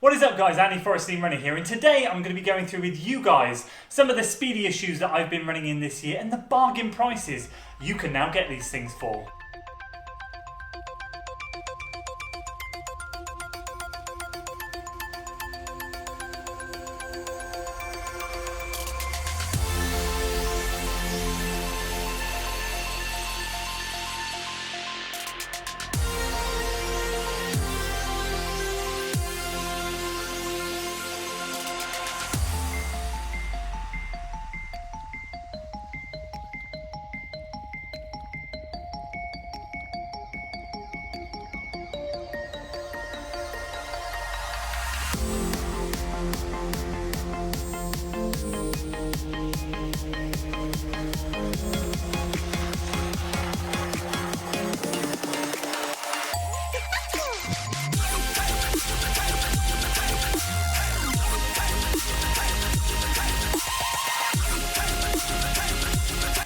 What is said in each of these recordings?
What is up guys, Andy Forrestine Runner here, and today I'm going to be going through with you guys some of the speedier shoes that I've been running in this year and the bargain prices you can now get these things for.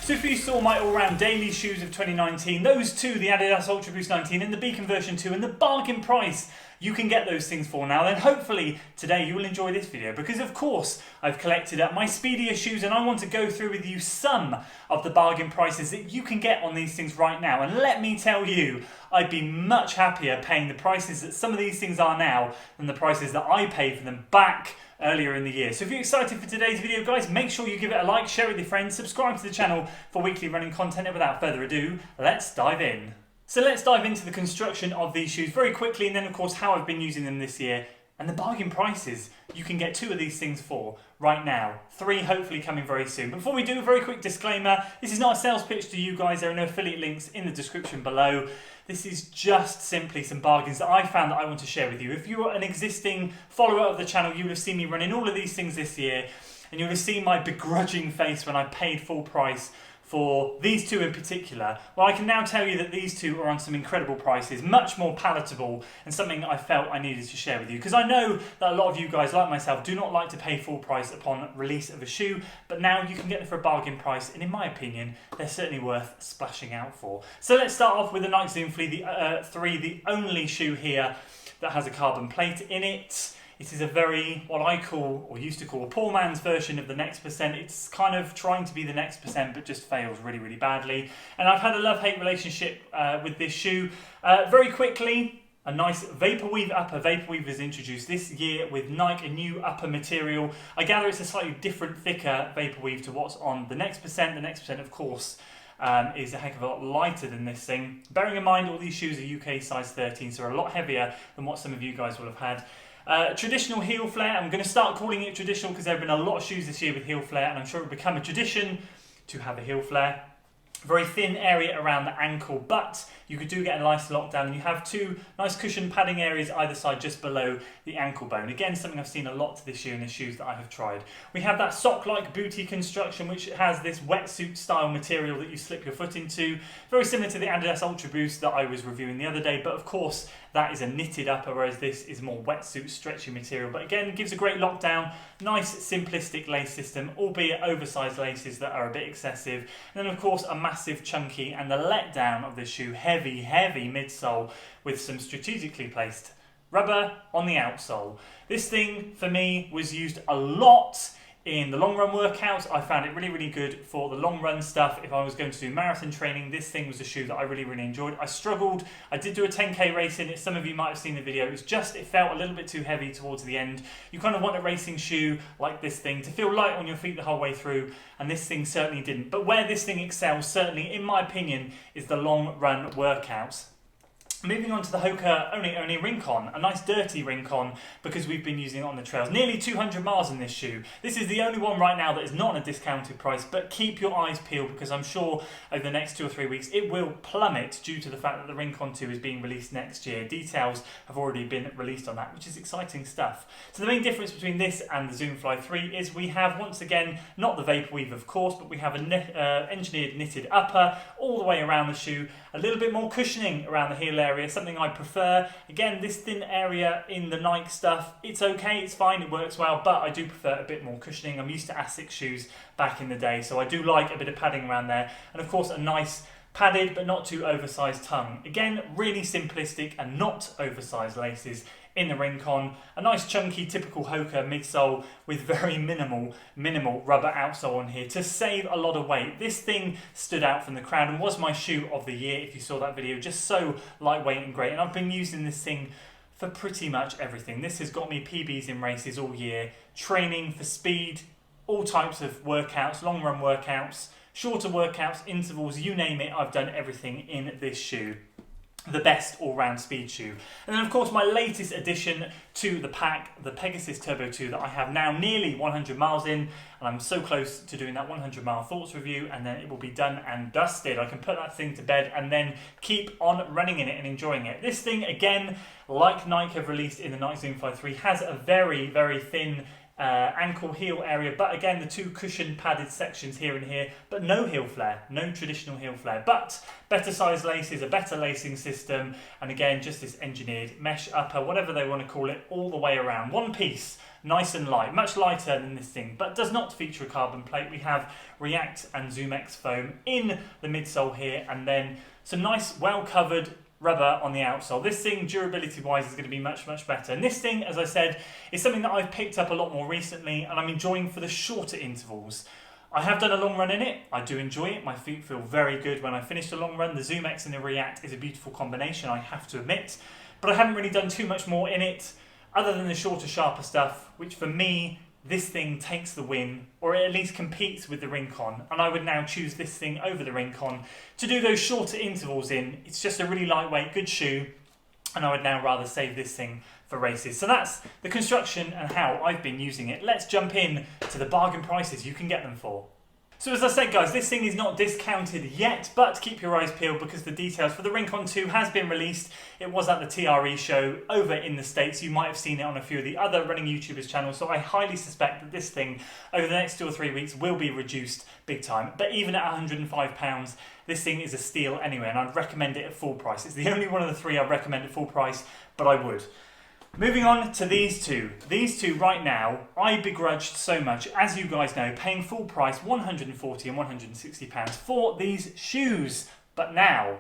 So if you saw my all-round daily shoes of 2019, those two, the Adidas Ultra Boost 19 and the Beacon version 2, and the bargain price you can get those things for now, then hopefully today you will enjoy this video, because of course I've collected up my speedier shoes and I want to go through with you some of the bargain prices that you can get on these things right now. And let me tell you, I'd be much happier paying the prices that some of these things are now than the prices that I paid for them back earlier in the year. So if you're excited for today's video guys, make sure you give it a like, share it with your friends, subscribe to the channel for weekly running content, and without further ado, let's dive in. So let's dive into the construction of these shoes very quickly, and then of course how I've been using them this year and the bargain prices you can get 2 of these things for right now. 3 hopefully coming very soon. Before we do, a very quick disclaimer, this is not a sales pitch to you guys, there are no affiliate links in the description below. This is just simply some bargains that I found that I want to share with you. If you're an existing follower of the channel, you will have seen me running all of these things this year, and you'll have seen my begrudging face when I paid full price for these 2 in particular. Well, I can now tell you that these 2 are on some incredible prices, much more palatable, and something I felt I needed to share with you. Because I know that a lot of you guys, like myself, do not like to pay full price upon release of a shoe, but now you can get them for a bargain price, and in my opinion, they're certainly worth splashing out for. So let's start off with the Nike Zoom Flea 3, the only shoe here that has a carbon plate in it. It is a very, what I call, or used to call, a poor man's version of the Next Percent. It's kind of trying to be the Next Percent, but just fails really, really badly. And I've had a love-hate relationship with this shoe. Very quickly, a nice Vaporweave upper. Vaporweave was introduced this year with Nike, a new upper material. I gather it's a slightly different, thicker Vaporweave to what's on the Next Percent. The Next Percent, of course, is a heck of a lot lighter than this thing. Bearing in mind all these shoes are UK size 13, so are a lot heavier than what some of you guys will have had. Traditional heel flare. I'm going to start calling it traditional because there have been a lot of shoes this year with heel flare, and I'm sure it will become a tradition to have a heel flare. Very thin area around the ankle, but you do get a nice lockdown, and you have 2 nice cushion padding areas either side just below the ankle bone. Again, something I've seen a lot this year in the shoes that I have tried. We have that sock-like booty construction, which has this wetsuit style material that you slip your foot into. Very similar to the Adidas Ultra Boost that I was reviewing the other day, but of course that is a knitted upper, whereas this is more wetsuit stretchy material. But again, gives a great lockdown, nice simplistic lace system, albeit oversized laces that are a bit excessive. And then of course a massive chunky, and the letdown of this shoe, heavy midsole with some strategically placed rubber on the outsole. This thing for me was used a lot in the long run workouts. I found it really, really good for the long run stuff. If I was going to do marathon training, this thing was a shoe that I really, really enjoyed. I struggled. I did do a 10k race in it. Some of you might have seen the video. It felt a little bit too heavy towards the end. You kind of want a racing shoe like this thing to feel light on your feet the whole way through, and this thing certainly didn't. But where this thing excels, certainly in my opinion, is the long run workouts. Moving on to the Hoka only Rincon, a nice dirty Rincon, because we've been using it on the trails. Nearly 200 miles in this shoe. This is the only one right now that is not on a discounted price, but keep your eyes peeled, because I'm sure over the next 2 or 3 weeks it will plummet due to the fact that the Rincon 2 is being released next year. Details have already been released on that, which is exciting stuff. So the main difference between this and the Zoom Fly 3 is we have, once again, not the Vaporweave of course, but we have an engineered knitted upper all the way around the shoe, a little bit more cushioning around the heel area, something I prefer. Again, this thin area in the Nike stuff, it's okay, it's fine, it works well, but I do prefer a bit more cushioning. I'm used to Asics shoes back in the day, so I do like a bit of padding around there, and of course a nice padded but not too oversized tongue. Again, really simplistic and not oversized laces in the rincon, a nice chunky typical hoka midsole with very minimal rubber outsole on here to save a lot of weight. This thing stood out from the crowd and was my shoe of the year if you saw that video. Just so lightweight and great, and I've been using this thing for pretty much everything. This has got me PBs in races all year, training for speed, all types of workouts, long run workouts, shorter workouts, intervals, you name it, I've done everything in this shoe. The best all-round speed shoe. And then of course my latest addition to the pack, the Pegasus Turbo 2 that I have now nearly 100 miles in, and I'm so close to doing that 100 mile thoughts review, and then it will be done and dusted. I can put that thing to bed and then keep on running in it and enjoying it. This thing, again, like Nike have released in the Nike Zoom Fly 3, has a very thin ankle heel area, but again the two cushion padded sections here and here, but no heel flare, no traditional heel flare, but better size laces, a better lacing system, and again just this engineered mesh upper, whatever they want to call it, all the way around. One piece, nice and light, much lighter than this thing, but does not feature a carbon plate. We have React and ZoomX foam in the midsole here, and then some nice well covered rubber on the outsole. This thing, durability wise, is going to be much better. And this thing, as I said, is something that I've picked up a lot more recently and I'm enjoying for the shorter intervals. I have done a long run in it. I do enjoy it. My feet feel very good when I finish a long run. The ZoomX and the React is a beautiful combination, I have to admit. But I haven't really done too much more in it other than the shorter, sharper stuff, which for me, this thing takes the win, or it at least competes with the Rincon, and I would now choose this thing over the Rincon to do those shorter intervals in. It's just a really lightweight, good shoe, and I would now rather save this thing for races. So that's the construction and how I've been using it. Let's jump in to the bargain prices you can get them for. So as I said guys, this thing is not discounted yet, but keep your eyes peeled because the details for the Rincon 2 has been released. It was at the TRE show over in the States. You might have seen it on a few of the other running YouTubers channels, so I highly suspect that this thing over the next 2 or 3 weeks will be reduced big time. But even at £105, this thing is a steal anyway, and I'd recommend it at full price. It's the only one of the three I'd recommend at full price, but I would. Moving on to these two. These two right now, I begrudged so much, as you guys know, paying full price £140 and £160 for these shoes. But now,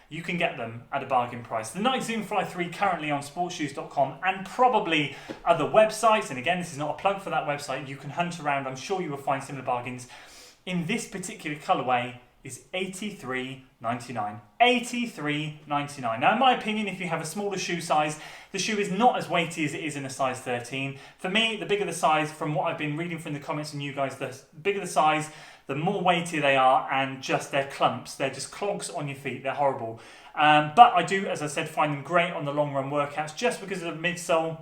you can get them at a bargain price. The Nike Zoom Fly 3 currently on sportshoes.com and probably other websites, and again, this is not a plug for that website, you can hunt around, I'm sure you will find similar bargains. In this particular colourway is $83.99. $83.99. Now, in my opinion, if you have a smaller shoe size, the shoe is not as weighty as it is in a size 13. For me, the bigger the size, from what I've been reading from the comments from you guys, the bigger the size, the more weighty they are, and just they're clumps. They're just clogs on your feet. They're horrible. But I do, as I said, find them great on the long run workouts just because of the midsole.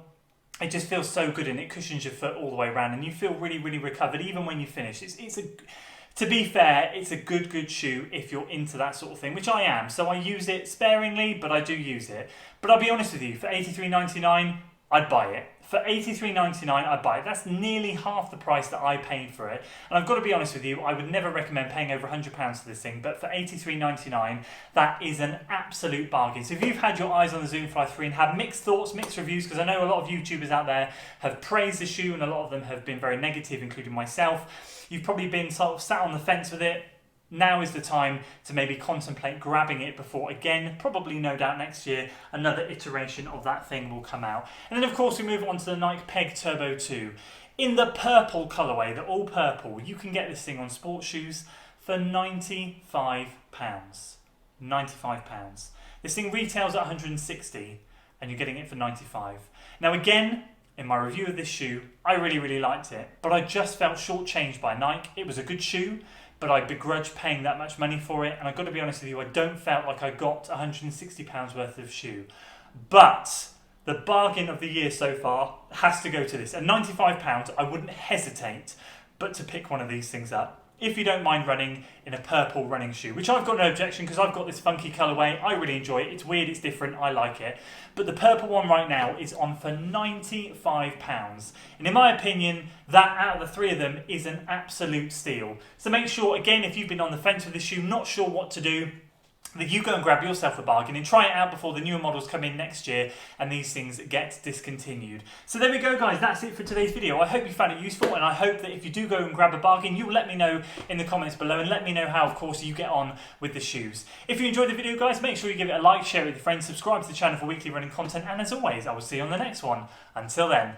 It just feels so good and it cushions your foot all the way around and you feel really recovered even when you finish. To be fair, it's a good shoe if you're into that sort of thing, which I am. So I use it sparingly, but I do use it. But I'll be honest with you, for $83.99, I'd buy it. For $83.99, I'd buy it. That's nearly half the price that I paid for it. And I've got to be honest with you, I would never recommend paying over £100 for this thing, but for $83.99, that is an absolute bargain. So if you've had your eyes on the Zoom Fly 3 and had mixed thoughts, mixed reviews, because I know a lot of YouTubers out there have praised the shoe and a lot of them have been very negative, including myself. You've probably been sort of sat on the fence with it. Now is the time to maybe contemplate grabbing it before, again, probably no doubt next year, another iteration of that thing will come out. And then of course we move on to the Nike Peg Turbo 2. In the purple colourway, the all purple, you can get this thing on sports shoes for £95. £95. This thing retails at £160 and you're getting it for £95. Now again, in my review of this shoe, I really liked it, but I just felt shortchanged by Nike. It was a good shoe, but I begrudged paying that much money for it, and I've got to be honest with you, I don't felt like I got £160 worth of shoe. But the bargain of the year so far has to go to this. At £95, I wouldn't hesitate but to pick one of these things up. If you don't mind running in a purple running shoe, which I've got no objection because I've got this funky colourway, I really enjoy it, it's weird, it's different, I like it. But the purple one right now is on for £95. And in my opinion, that out of the three of them is an absolute steal. So make sure, again, if you've been on the fence with this shoe, not sure what to do, that you go and grab yourself a bargain and try it out before the newer models come in next year and these things get discontinued. So there we go, guys, that's it for today's video. I hope you found it useful, and I hope that if you do go and grab a bargain, you will let me know in the comments below and let me know how, of course, you get on with the shoes. If you enjoyed the video, guys, make sure you give it a like, share it with your friends, subscribe to the channel for weekly running content, and as always, I will see you on the next one. Until then.